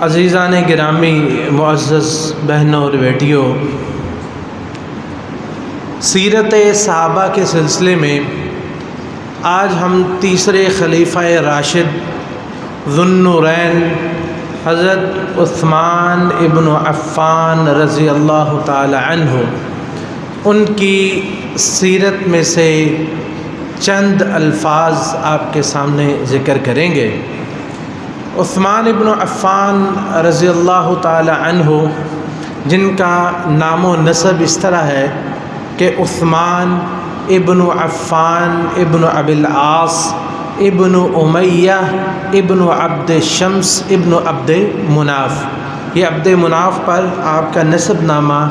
عزیزان گرامی، معزز بہنوں اور بیٹیوں، سیرت صحابہ کے سلسلے میں آج ہم تیسرے خلیفہ راشد ذو النورین حضرت عثمان ابن عفان رضی اللہ تعالی عنہ ان کی سیرت میں سے چند الفاظ آپ کے سامنے ذکر کریں گے۔ عثمان ابن عفان رضی اللہ تعالی عنہ، جن کا نام و نسب اس طرح ہے کہ عثمان ابن عفان ابن ابی العاص ابن امیہ ابن عبد شمس ابن عبد مناف، یہ عبد مناف پر آپ کا نسب نامہ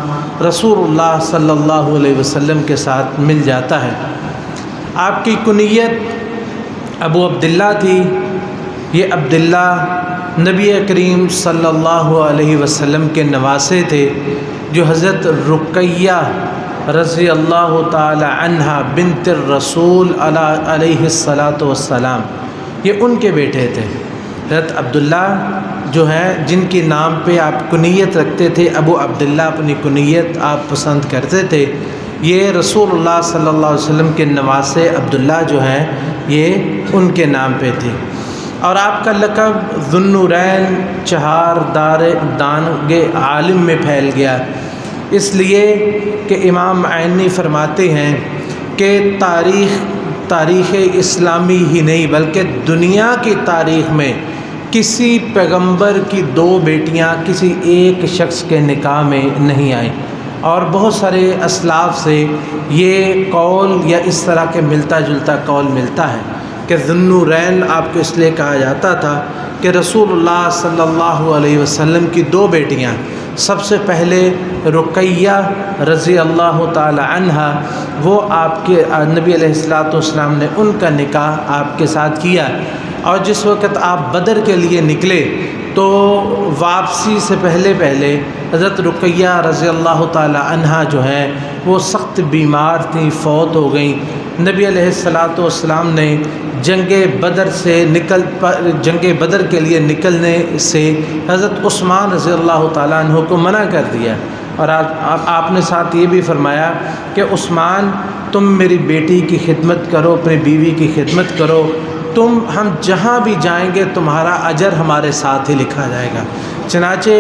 رسول اللہ صلی اللہ علیہ وسلم کے ساتھ مل جاتا ہے۔ آپ کی کنیت ابو عبداللہ تھی۔ یہ عبداللہ نبی کریم صلی اللہ علیہ وسلم کے نواسے تھے، جو حضرت رقیہ رضی اللہ تعالی عنہا بنت الرسول علیہ الصلاۃ والسلام، یہ ان کے بیٹے تھے۔ حضرت عبداللہ جو ہے، جن کے نام پہ آپ کنیت رکھتے تھے، ابو عبداللہ اپنی کنیت آپ پسند کرتے تھے، یہ رسول اللہ صلی اللہ علیہ وسلم کے نواسے عبداللہ جو ہیں، یہ ان کے نام پہ تھے۔ اور آپ کا لقب ذو النورین چہار دانگ عالم میں پھیل گیا، اس لیے کہ امام عینی فرماتے ہیں کہ تاریخ اسلامی ہی نہیں بلکہ دنیا کی تاریخ میں کسی پیغمبر کی دو بیٹیاں کسی ایک شخص کے نکاح میں نہیں آئیں، اور بہت سارے اسلاف سے یہ قول یا اس طرح کے ملتا جلتا قول ملتا ہے کہ ذو النورین آپ کو اس لیے کہا جاتا تھا کہ رسول اللہ صلی اللہ علیہ وسلم کی دو بیٹیاں، سب سے پہلے رقیہ رضی اللہ تعالی عنہا، وہ آپ کے نبی علیہ الصلوۃ والسلام نے ان کا نکاح آپ کے ساتھ کیا، اور جس وقت آپ بدر کے لیے نکلے تو واپسی سے پہلے حضرت رقیہ رضی اللہ تعالی عنہا جو ہیں وہ سخت بیمار تھیں، فوت ہو گئیں۔ نبی علیہ الصلوۃ والسلام نے جنگ بدر کے لیے نکلنے سے حضرت عثمان رضی اللہ تعالیٰ عنہ کو منع کر دیا، اور آپ نے ساتھ یہ بھی فرمایا کہ عثمان، تم میری بیٹی کی خدمت کرو، اپنی بیوی کی خدمت کرو، ہم جہاں بھی جائیں گے تمہارا اجر ہمارے ساتھ ہی لکھا جائے گا۔ چنانچہ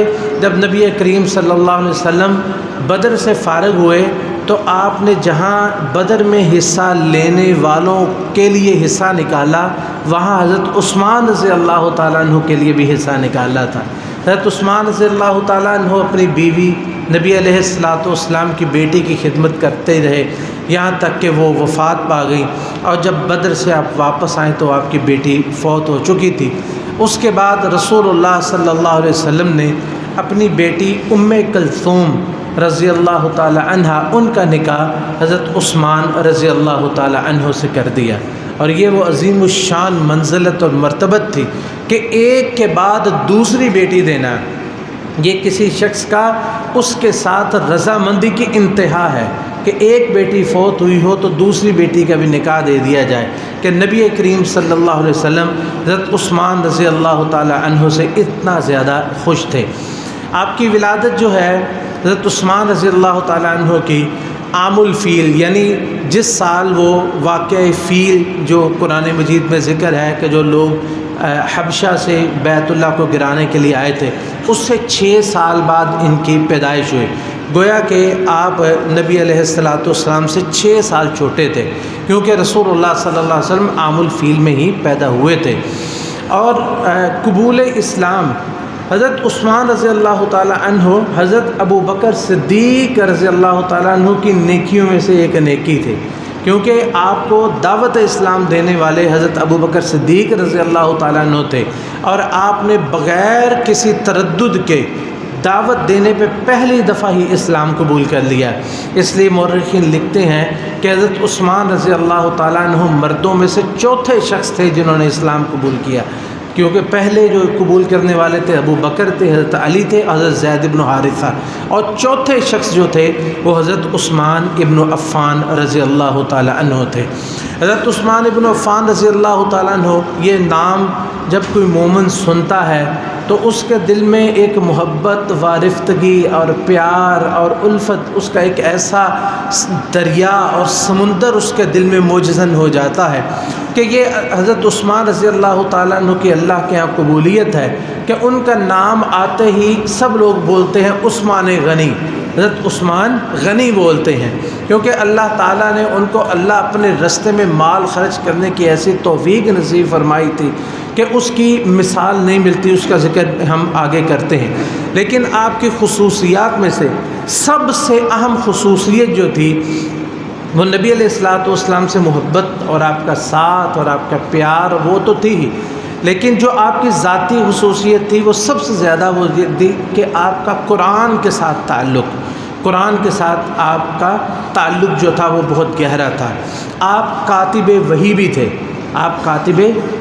جب نبی کریم صلی اللہ علیہ وسلم بدر سے فارغ ہوئے تو آپ نے جہاں بدر میں حصہ لینے والوں کے لیے حصہ نکالا، وہاں حضرت عثمان رضی اللہ تعالیٰ عنہ کے لیے بھی حصہ نکالا تھا۔ حضرت عثمان رضی اللہ تعالیٰ عنہ اپنی بیوی نبی علیہ الصلوۃ والسلام کی بیٹی کی خدمت کرتے رہے، یہاں تک کہ وہ وفات پا گئی، اور جب بدر سے آپ واپس آئیں تو آپ کی بیٹی فوت ہو چکی تھی۔ اس کے بعد رسول اللہ صلی اللہ علیہ وسلم نے اپنی بیٹی ام کلثوم رضی اللہ تعالی عنہا، ان کا نکاح حضرت عثمان رضی اللہ تعالی عنہ سے کر دیا، اور یہ وہ عظیم الشان منزلت اور مرتبت تھی کہ ایک کے بعد دوسری بیٹی دینا، یہ کسی شخص کا اس کے ساتھ رضامندی کی انتہا ہے کہ ایک بیٹی فوت ہوئی ہو تو دوسری بیٹی کا بھی نکاح دے دیا جائے، کہ نبی کریم صلی اللہ علیہ وسلم حضرت عثمان رضی اللہ تعالی عنہ سے اتنا زیادہ خوش تھے۔ آپ کی ولادت جو ہے حضرت عثمان رضی اللہ تعالی عنہ کی عام الفیل، یعنی جس سال وہ واقعہ فیل جو قرآن مجید میں ذکر ہے کہ جو لوگ حبشہ سے بیت اللہ کو گرانے کے لیے آئے تھے، اس سے 6 سال بعد ان کی پیدائش ہوئی۔ گویا کہ آپ نبی علیہ الصلوۃ والسلام سے 6 سال چھوٹے تھے، کیونکہ رسول اللہ صلی اللہ علیہ وسلم عام الفیل میں ہی پیدا ہوئے تھے۔ اور قبول اسلام حضرت عثمان رضی اللہ تعالی عنہ حضرت ابو بکر صدیق رضی اللہ تعالی عنہ کی نیکیوں میں سے ایک نیکی تھی، کیونکہ آپ کو دعوت اسلام دینے والے حضرت ابو بکر صدیق رضی اللہ تعالیٰ عنہ تھے، اور آپ نے بغیر کسی تردد کے دعوت دینے پہ پہلی دفعہ ہی اسلام قبول کر لیا۔ اس لیے مورخین لکھتے ہیں کہ حضرت عثمان رضی اللہ تعالیٰ عنہ مردوں میں سے چوتھے شخص تھے جنہوں نے اسلام قبول کیا، کیونکہ پہلے جو قبول کرنے والے تھے ابو بکر تھے، حضرت علی تھے، حضرت زید بن حارثہ، اور چوتھے شخص جو تھے وہ حضرت عثمان ابن عفان رضی اللہ تعالیٰ عنہ تھے۔ حضرت عثمان ابن عفان رضی اللہ تعالیٰ عنہ، یہ نام جب کوئی مومن سنتا ہے تو اس کے دل میں ایک محبت وارفتگی اور پیار اور الفت، اس کا ایک ایسا دریا اور سمندر اس کے دل میں موجزن ہو جاتا ہے کہ یہ حضرت عثمان رضی اللہ تعالیٰ عنہ کی اللہ کے یہاں قبولیت ہے کہ ان کا نام آتے ہی سب لوگ بولتے ہیں عثمان غنی، حضرت عثمان غنی بولتے ہیں، کیونکہ اللہ تعالیٰ نے ان کو اللہ اپنے رستے میں مال خرچ کرنے کی ایسی توفیق نصیب فرمائی تھی کہ اس کی مثال نہیں ملتی، اس کا ذکر ہم آگے کرتے ہیں۔ لیکن آپ کی خصوصیات میں سے سب سے اہم خصوصیت جو تھی وہ نبی علیہ الصلوۃ والسلام سے محبت اور آپ کا ساتھ اور آپ کا پیار، وہ تو تھی ہی، لیکن جو آپ کی ذاتی خصوصیت تھی وہ سب سے زیادہ وہ تھی کہ آپ کا قرآن کے ساتھ تعلق، قرآن کے ساتھ آپ کا تعلق جو تھا وہ بہت گہرا تھا۔ آپ کاتب وحی بھی تھے، آپ کاتب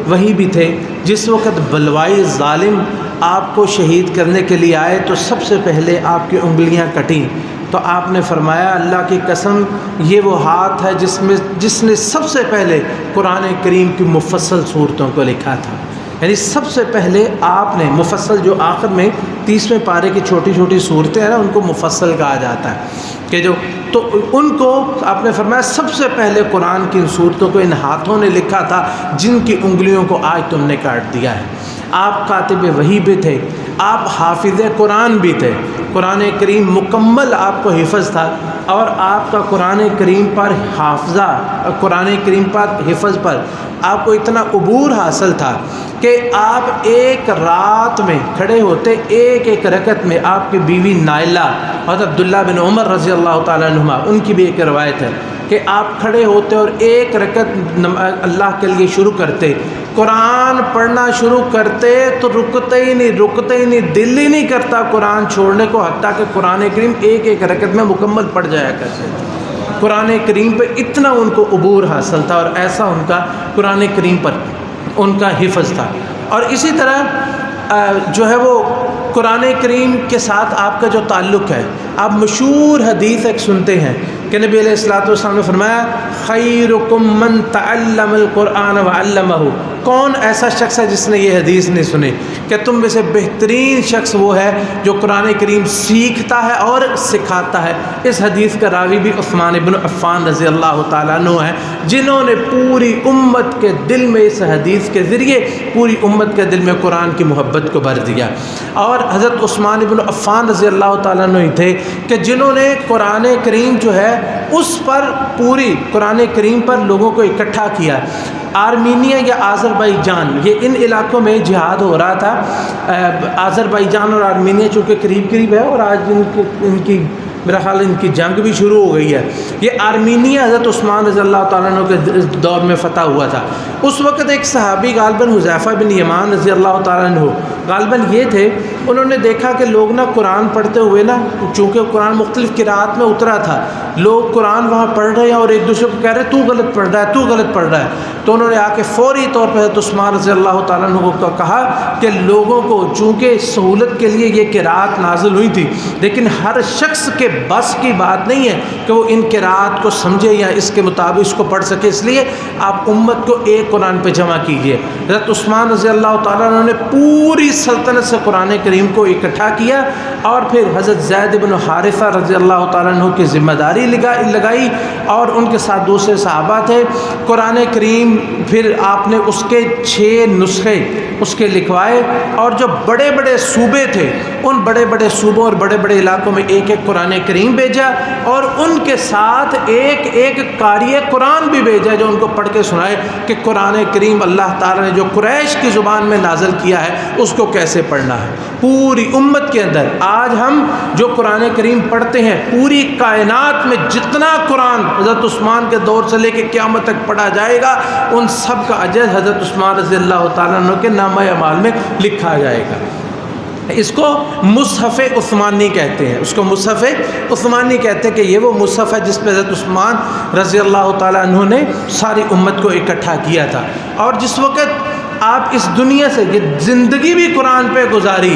وحی بھی تھے۔ جس وقت بلوائی ظالم آپ کو شہید کرنے کے لیے آئے تو سب سے پہلے آپ کی انگلیاں کٹیں، تو آپ نے فرمایا اللہ کی قسم یہ وہ ہاتھ ہے جس نے سب سے پہلے قرآن کریم کی مفصل صورتوں کو لکھا تھا، یعنی سب سے پہلے آپ نے مفصل، جو آخر میں 30ویں پارے کی چھوٹی چھوٹی صورتیں ہیں نا، ان کو مفصل کہا جاتا ہے کہ جو، تو ان کو آپ نے فرمایا سب سے پہلے قرآن کی ان صورتوں کو ان ہاتھوں نے لکھا تھا جن کی انگلیوں کو آج تم نے کاٹ دیا ہے۔ آپ کاتب وحی بھی تھے، آپ حافظ قرآن بھی تھے، قرآن کریم مکمل آپ کو حفظ تھا، اور آپ کا قرآن کریم پر حافظہ، قرآن کریم پر حفظ پر آپ کو اتنا عبور حاصل تھا کہ آپ ایک رات میں کھڑے ہوتے، ایک ایک رکعت میں آپ کی بیوی نائلہ اور عبداللہ بن عمر رضی اللہ تعالیٰ عنہما، ان کی بھی ایک روایت ہے کہ آپ کھڑے ہوتے اور ایک رکعت اللہ کے لیے شروع کرتے، قرآن پڑھنا شروع کرتے تو رکتے ہی نہیں، دل ہی نہیں کرتا قرآن چھوڑنے کو، حتیٰ کہ قرآن کریم ایک ایک رکعت میں مکمل پڑھ جایا کرتے تھے۔ قرآن کریم پہ اتنا ان کو عبور حاصل تھا اور ایسا ان کا قرآن کریم پر ان کا حفظ تھا۔ اور اسی طرح جو ہے وہ قرآن کریم کے ساتھ آپ کا جو تعلق ہے، آپ مشہور حدیث ایک سنتے ہیں کہ نبی علیہ الصلوۃ والسلام نے فرمایا خیرکم من تعلم القرآن وعلمہ، کون ایسا شخص ہے جس نے یہ حدیث نہیں سنی کہ تم میں سے بہترین شخص وہ ہے جو قرآن کریم سیکھتا ہے اور سکھاتا ہے۔ اس حدیث کا راوی بھی عثمان بن عفان رضی اللہ تعالیٰ عنہ ہیں، جنہوں نے پوری امت کے دل میں اس حدیث کے ذریعے پوری امت کے دل میں قرآن کی محبت کو بھر دیا۔ اور حضرت عثمان بن عفان رضی اللہ تعالیٰ عنہ ہی تھے کہ جنہوں نے قرآن کریم جو ہے اس پر، پوری قرآن کریم پر لوگوں کو اکٹھا کیا۔ آرمینیا یا آذربائیجان، یہ ان علاقوں میں جہاد ہو رہا تھا۔ آذربائیجان اور آرمینیا چونکہ قریب ہے، اور آج ان کی میرا خیال ان کی جنگ بھی شروع ہو گئی ہے۔ یہ آرمینیا حضرت عثمان رضی اللہ تعالیٰ عنہ کے دور میں فتح ہوا تھا۔ اس وقت ایک صحابی غالباً حذیفہ بن یمان رضی اللہ تعالیٰ عنہ غالباً یہ تھے، انہوں نے دیکھا کہ لوگ نا قرآن پڑھتے ہوئے نا، چونکہ قرآن مختلف قراءات میں اترا تھا، لوگ قرآن وہاں پڑھ رہے ہیں اور ایک دوسرے کو کہہ رہے تو غلط پڑھ رہا ہے، تو غلط پڑھ رہا ہے۔ تو انہوں نے آ کے فوری طور پر حضرت عثمان رضی اللہ تعالیٰ عنہ کو کہا کہ لوگوں کو، چونکہ سہولت کے لیے یہ قراءت نازل ہوئی تھی، لیکن ہر شخص کے بس کی بات نہیں ہے کہ وہ ان قراءت کو سمجھے یا اس کے مطابق اس کو پڑھ سکے، اس لیے آپ امت کو ایک قرآن پہ جمع کیجئے۔ حضرت عثمان رضی اللہ تعالیٰ عنہ نے پوری سلطنت سے قرآن کریم کو اکٹھا کیا، اور پھر حضرت زید بن حارثہ رضی اللہ تعالیٰ عنہ کی ذمہ داری لگائی، اور ان کے ساتھ دوسرے صحابہ تھے۔ قرآن کریم پھر آپ نے اس کے 6 نسخے اس کے لکھوائے، اور جو بڑے بڑے صوبے تھے ان بڑے بڑے صوبوں اور بڑے بڑے علاقوں میں ایک ایک قرآن کریم بھیجا، اور ان کے ساتھ ایک ایک قاری قرآن بھی بھیجا جو ان کو پڑھ کے سنائے کہ قرآن کریم اللہ تعالیٰ نے جو قریش کی زبان میں نازل کیا ہے اس کو کیسے پڑھنا ہے۔ پوری امت کے اندر آج ہم جو قرآن کریم پڑھتے ہیں، پوری کائنات میں جتنا قرآن حضرت عثمان کے دور سے لے کے قیامت تک پڑھا جائے گا، ان سب کا اجر حضرت عثمان رضی اللہ تعالیٰ عنہ کے نامہ اعمال میں لکھا جائے گا۔ اس کو مصحف عثمانی کہتے ہیں، اس کو مصحف عثمانی کہتے ہیں کہ یہ وہ مصحف ہے جس پہ حضرت عثمان رضی اللہ تعالیٰ عنہ نے ساری امت کو اکٹھا کیا تھا۔ اور جس وقت آپ اس دنیا سے، یہ زندگی بھی قرآن پہ گزاری،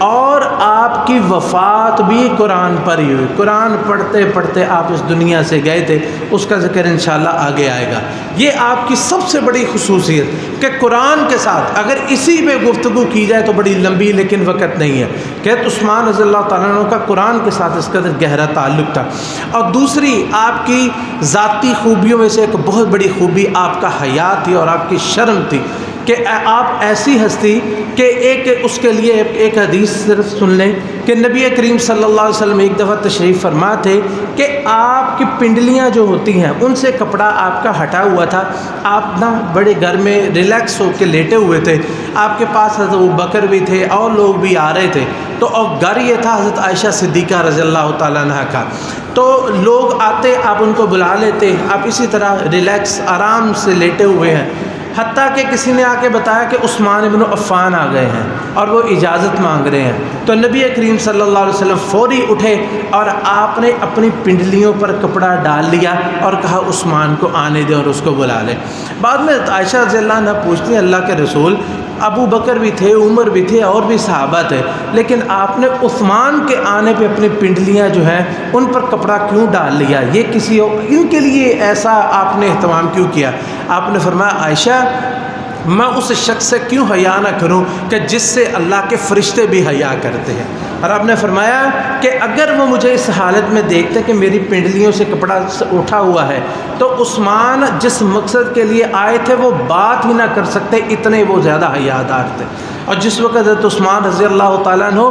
اور آپ کی وفات بھی قرآن پر ہی ہوئی. قرآن پڑھتے پڑھتے آپ اس دنیا سے گئے تھے، اس کا ذکر انشاءاللہ آگے آئے گا. یہ آپ کی سب سے بڑی خصوصیت کہ قرآن کے ساتھ اگر اسی پہ گفتگو کی جائے تو بڑی لمبی، لیکن وقت نہیں ہے. کہ عثمان رضی اللہ تعالیٰ عنہ کا قرآن کے ساتھ اس قدر گہرا تعلق تھا. اور دوسری آپ کی ذاتی خوبیوں میں سے ایک بہت بڑی خوبی آپ کا حیا تھی اور آپ کی شرم تھی کہ آپ ایسی ہستی کہ ایک اس کے لیے ایک حدیث صرف سن لیں کہ نبی کریم صلی اللہ علیہ وسلم ایک دفعہ تشریف فرما تھے کہ آپ کی پنڈلیاں جو ہوتی ہیں ان سے کپڑا آپ کا ہٹا ہوا تھا. آپ نا بڑے گھر میں ریلیکس ہو کے لیٹے ہوئے تھے. آپ کے پاس حضرت ابوبکر بھی تھے اور لوگ بھی آ رہے تھے. تو اور گھر یہ تھا حضرت عائشہ صدیقہ رضی اللہ تعالیٰ عنہ کا. تو لوگ آتے، آپ ان کو بلا لیتے، آپ اسی طرح ریلیکس آرام سے لیٹے ہوئے ہیں. حتیٰ کہ کسی نے آ کے بتایا کہ عثمان ابن عفان آ گئے ہیں اور وہ اجازت مانگ رہے ہیں. تو نبی کریم صلی اللہ علیہ وسلم فوری اٹھے اور آپ نے اپنی پنڈلیوں پر کپڑا ڈال لیا اور کہا عثمان کو آنے دیں اور اس کو بلا لیں. بعد میں عائشہ رضی اللہ عنہ پوچھتی ہیں اللہ کے رسول، ابو بکر بھی تھے، عمر بھی تھے اور بھی صحابہ تھے، لیکن آپ نے عثمان کے آنے پہ اپنی پنڈلیاں جو ہیں ان پر کپڑا کیوں ڈال لیا؟ یہ کسی ان کے لیے ایسا آپ نے اہتمام کیوں کیا؟ آپ نے فرمایا عائشہ، میں اس شخص سے کیوں حیا نہ کروں کہ جس سے اللہ کے فرشتے بھی حیا کرتے ہیں. اور آپ نے فرمایا کہ اگر وہ مجھے اس حالت میں دیکھتے کہ میری پنڈلیوں سے کپڑا اٹھا ہوا ہے تو عثمان جس مقصد کے لیے آئے تھے وہ بات ہی نہ کر سکتے، اتنے وہ زیادہ حیادار تھے. اور جس وقت حضرت عثمان رضی اللہ تعالیٰ عنہ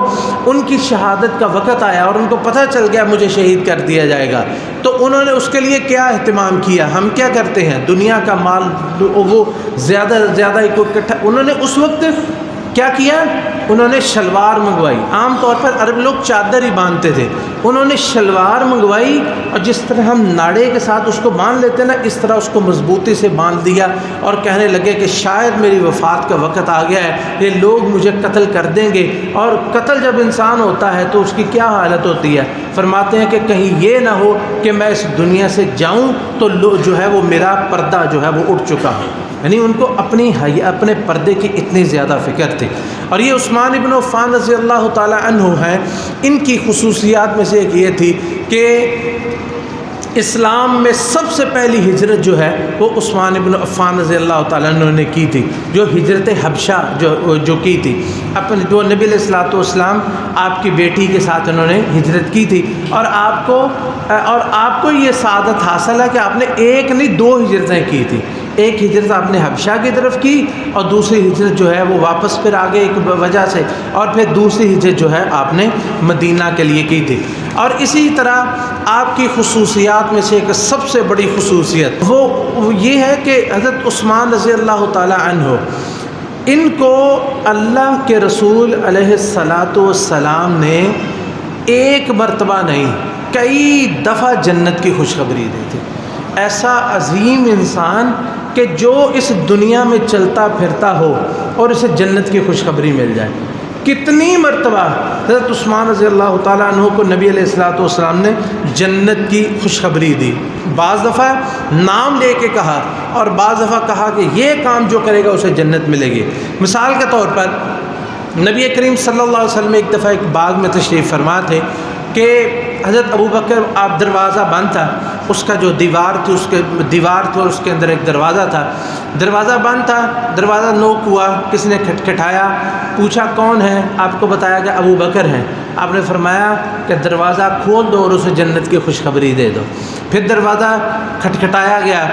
ان کی شہادت کا وقت آیا اور ان کو پتہ چل گیا مجھے شہید کر دیا جائے گا، تو انہوں نے اس کے لیے کیا اہتمام کیا؟ ہم کیا کرتے ہیں، دنیا کا مال وہ زیادہ اکٹھا، انہوں نے اس وقت کیا کیا؟ انہوں نے شلوار منگوائی. عام طور پر عرب لوگ چادر ہی باندھتے تھے، انہوں نے شلوار منگوائی اور جس طرح ہم ناڑے کے ساتھ اس کو باندھ لیتے نا، اس طرح اس کو مضبوطی سے باندھ دیا اور کہنے لگے کہ شاید میری وفات کا وقت آ گیا ہے، یہ لوگ مجھے قتل کر دیں گے. اور قتل جب انسان ہوتا ہے تو اس کی کیا حالت ہوتی ہے؟ فرماتے ہیں کہ کہیں یہ نہ ہو کہ میں اس دنیا سے جاؤں تو جو ہے وہ میرا پردہ جو ہے وہ اٹھ چکا ہو. یعنی ان کو اپنے پردے کی اتنی زیادہ فکر تھی. اور یہ عثمان ابن عفان رضی اللہ تعالی عنہ ہیں، ان کی خصوصیات میں سے ایک یہ تھی کہ اسلام میں سب سے پہلی ہجرت جو ہے وہ عثمان ابن عفان رضی اللہ تعالیٰ عنہ نے کی تھی، جو ہجرت حبشہ جو کی تھی. اپنے جو نبی علیہ الصلوۃ والسلام آپ کی بیٹی کے ساتھ انہوں نے ہجرت کی تھی. اور آپ کو یہ سعادت حاصل ہے کہ آپ نے ایک نہیں 2 ہجرتیں کی تھی. ایک ہجرت آپ نے حبشہ کی طرف کی اور دوسری ہجرت جو ہے وہ واپس پھر آگے ایک وجہ سے، اور پھر دوسری ہجرت جو ہے آپ نے مدینہ کے لیے کی تھی. اور اسی طرح آپ کی خصوصیات میں سے ایک سب سے بڑی خصوصیت وہ یہ ہے کہ حضرت عثمان رضی اللہ تعالی عنہ، ان کو اللہ کے رسول علیہ الصلاۃ والسلام نے ایک مرتبہ نہیں کئی دفعہ جنت کی خوشخبری دی تھی. ایسا عظیم انسان کہ جو اس دنیا میں چلتا پھرتا ہو اور اسے جنت کی خوشخبری مل جائے. کتنی مرتبہ حضرت عثمان رضی اللہ تعالیٰ عنہ کو نبی علیہ الصلوۃ والسلام نے جنت کی خوشخبری دی. بعض دفعہ نام لے کے کہا اور بعض دفعہ کہا کہ یہ کام جو کرے گا اسے جنت ملے گی. مثال کے طور پر نبی کریم صلی اللہ علیہ وسلم ایک دفعہ ایک باغ میں تشریف فرما تھے کہ حضرت ابوبکر، آپ دروازہ بند تھا، اس کا جو دیوار تھی اور اس کے اندر ایک دروازہ تھا، دروازہ بند تھا، دروازہ نوک ہوا، کسی نے کھٹکھٹایا، پوچھا کون ہے؟ آپ کو بتایا کہ ابوبکر ہیں. آپ نے فرمایا کہ دروازہ کھول دو اور اسے جنت کی خوشخبری دے دو. پھر دروازہ کھٹکھٹایا گیا،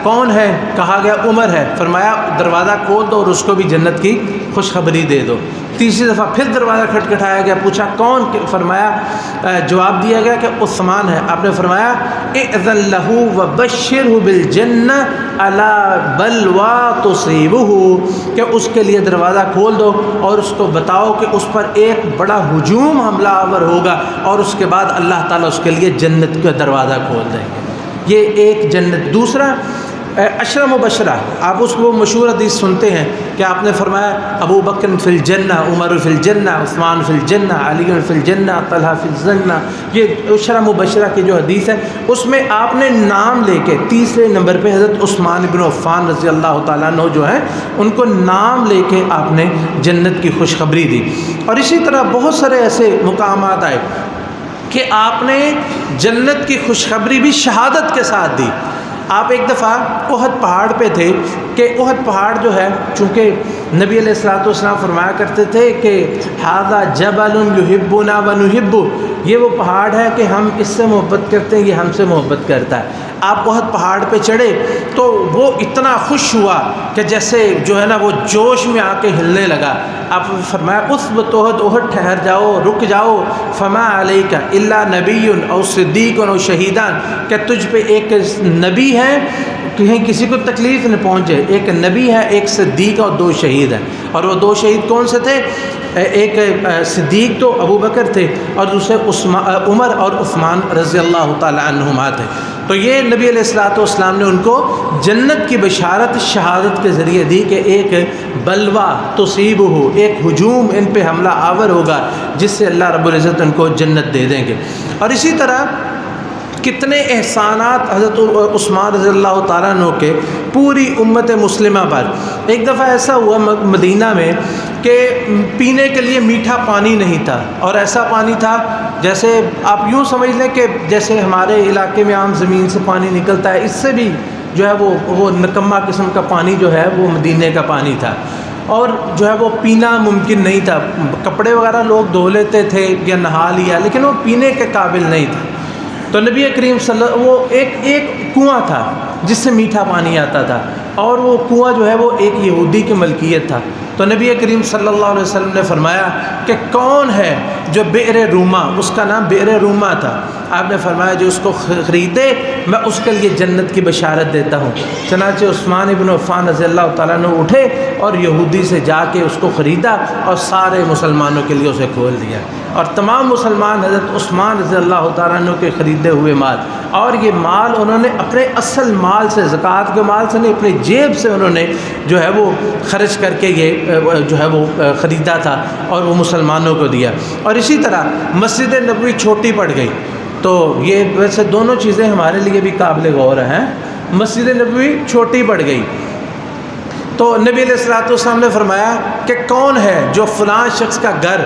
کون ہے؟ کہا گیا عمر ہے. فرمایا دروازہ کھول دو اور اس کو بھی جنت کی خوشخبری دے دو. تیسری دفعہ پھر دروازہ کھٹکھٹایا گیا، پوچھا کون؟ فرمایا جواب دیا گیا کہ عثمان ہے. آپ نے فرمایا اذن لہ وبشرہ بالجنہ الا بلوی تصیبہ، کہ اس کے لیے دروازہ کھول دو اور اس کو بتاؤ کہ اس پر ایک بڑا ہجوم حملہ آور ہوگا اور اس کے بعد اللہ تعالیٰ اس کے لیے جنت کا دروازہ کھول دیں گے. یہ ایک جنت. دوسرا عشرہ مبشرہ، آپ اس کو مشہور حدیث سنتے ہیں کہ آپ نے فرمایا ابو بکر فی الجنہ، عمر فی الجنہ، عثمان فی الجنہ، علی فی الجنہ، طلحہ فی الجنہ۔ یہ عشرہ مبشرہ کی جو حدیث ہے اس میں آپ نے نام لے کے تیسرے نمبر پہ حضرت عثمان بن عفان رضی اللہ تعالیٰ عنہ جو ہیں ان کو نام لے کے آپ نے جنت کی خوشخبری دی۔ اور اسی طرح بہت سارے ایسے مقامات آئے کہ آپ نے جنت کی خوشخبری بھی شہادت کے ساتھ دی۔ آپ ایک دفعہ احد پہاڑ پہ تھے کہ احد پہاڑ جو ہے، چونکہ نبی علیہ الصلوۃ والسلام فرمایا کرتے تھے کہ ھذا جبل یحبنا ونحبہ، یہ وہ پہاڑ ہے کہ ہم اس سے محبت کرتے ہیں، یہ ہم سے محبت کرتا ہے۔ آپ احد پہاڑ پہ چڑھے تو وہ اتنا خوش ہوا کہ جیسے جو ہے نا وہ جوش میں آ کے ہلنے لگا۔ آپ نے فرمایا اثبت احد، احد ٹھہر جاؤ، رک جاؤ، فما علیک الا نبی او صدیق او شہیدان، کہ تجھ پہ ایک نبی ہے، کہیں کسی کو تکلیف نہ پہنچے، ایک نبی ہے، ایک صدیق اور دو شہید ہیں۔ اور وہ دو شہید کون سے تھے؟ ایک صدیق تو ابو بکر تھے اور دوسرے عمر اور عثمان رضی اللہ تعالی عنہما تھے۔ تو یہ نبی علیہ الصلوۃ والسلام نے ان کو جنت کی بشارت شہادت کے ذریعے دی کہ ایک بلوا تصیبہ، ایک ہجوم ان پہ حملہ آور ہوگا جس سے اللہ رب العزت ان کو جنت دے دیں گے۔ اور اسی طرح کتنے احسانات حضرت عثمان رضی اللہ تعالیٰ عنہ کے پوری امت مسلمہ پر۔ ایک دفعہ ایسا ہوا مدینہ میں کہ پینے کے لیے میٹھا پانی نہیں تھا، اور ایسا پانی تھا جیسے آپ یوں سمجھ لیں کہ جیسے ہمارے علاقے میں عام زمین سے پانی نکلتا ہے، اس سے بھی جو ہے وہ نکما قسم کا پانی جو ہے وہ مدینے کا پانی تھا، اور جو ہے وہ پینا ممکن نہیں تھا۔ کپڑے وغیرہ لوگ دھو لیتے تھے یا نہا لیا، لیکن وہ پینے کے قابل نہیں تھا۔ تو نبی کریم صلی اللہ وہ ایک کنواں تھا جس سے میٹھا پانی آتا تھا، اور وہ کنواں جو ہے وہ ایک یہودی کی ملکیت تھا۔ تو نبی کریم صلی اللہ علیہ وسلم نے فرمایا کہ کون ہے جو بئر روما، اس کا نام بئر روما تھا، آپ نے فرمایا جو اس کو خریدے میں اس کے لیے جنت کی بشارت دیتا ہوں۔ چنانچہ عثمان بن عفان رضی اللہ تعالیٰ عنہ اٹھے اور یہودی سے جا کے اس کو خریدا اور سارے مسلمانوں کے لیے اسے کھول دیا، اور تمام مسلمان حضرت عثمان رضی اللہ تعالیٰ عنہ کے خریدے ہوئے مال، اور یہ مال انہوں نے اپنے اصل مال سے، زکوٰۃ کے مال سے نہیں، اپنے جیب سے انہوں نے جو ہے وہ خرچ کر کے یہ جو ہے وہ خریدا تھا اور وہ مسلمانوں کو دیا۔ اور اسی طرح مسجد نبوی چھوٹی پڑ گئی، تو یہ ویسے دونوں چیزیں ہمارے لیے بھی قابل غور ہیں۔ مسجد نبوی چھوٹی پڑ گئی تو نبی علیہ الصلوۃ والسلام نے فرمایا کہ کون ہے جو فلاں شخص کا گھر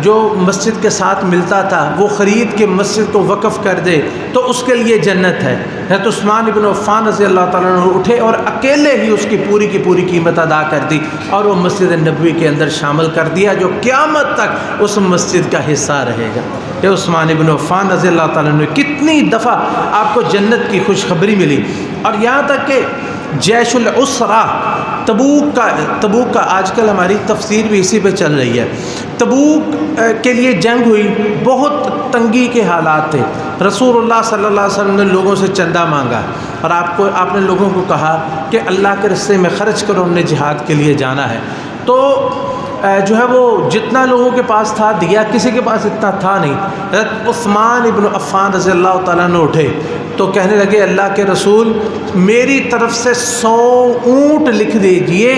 جو مسجد کے ساتھ ملتا تھا وہ خرید کے مسجد کو وقف کر دے تو اس کے لیے جنت ہے۔ حضرت عثمان بن عفان رضی اللہ تعالیٰ عنہ اٹھے اور اکیلے ہی اس کی پوری قیمت ادا کر دی اور وہ مسجد نبوی کے اندر شامل کر دیا، جو قیامت تک اس مسجد کا حصہ رہے گا۔ کہ عثمان بن عفان رضی اللہ تعالیٰ عنہ کتنی دفعہ آپ کو جنت کی خوشخبری ملی، اور یہاں تک کہ جیش العسرہ، تبوک کا آج کل ہماری تفسیر بھی اسی پہ چل رہی ہے۔ تبوک کے لیے جنگ ہوئی، بہت تنگی کے حالات تھے، رسول اللہ صلی اللہ علیہ وسلم نے لوگوں سے چندہ مانگا اور آپ نے لوگوں کو کہا کہ اللہ کے راستے میں خرچ کرو، ہم نے جہاد کے لیے جانا ہے۔ تو جو ہے وہ جتنا لوگوں کے پاس تھا دیا، کسی کے پاس اتنا تھا نہیں۔ حضرت عثمان بن عفان رضی اللہ تعالیٰ عنہ اٹھے تو کہنے لگے اللہ کے رسول میری طرف سے 100 اونٹ لکھ دیجئے،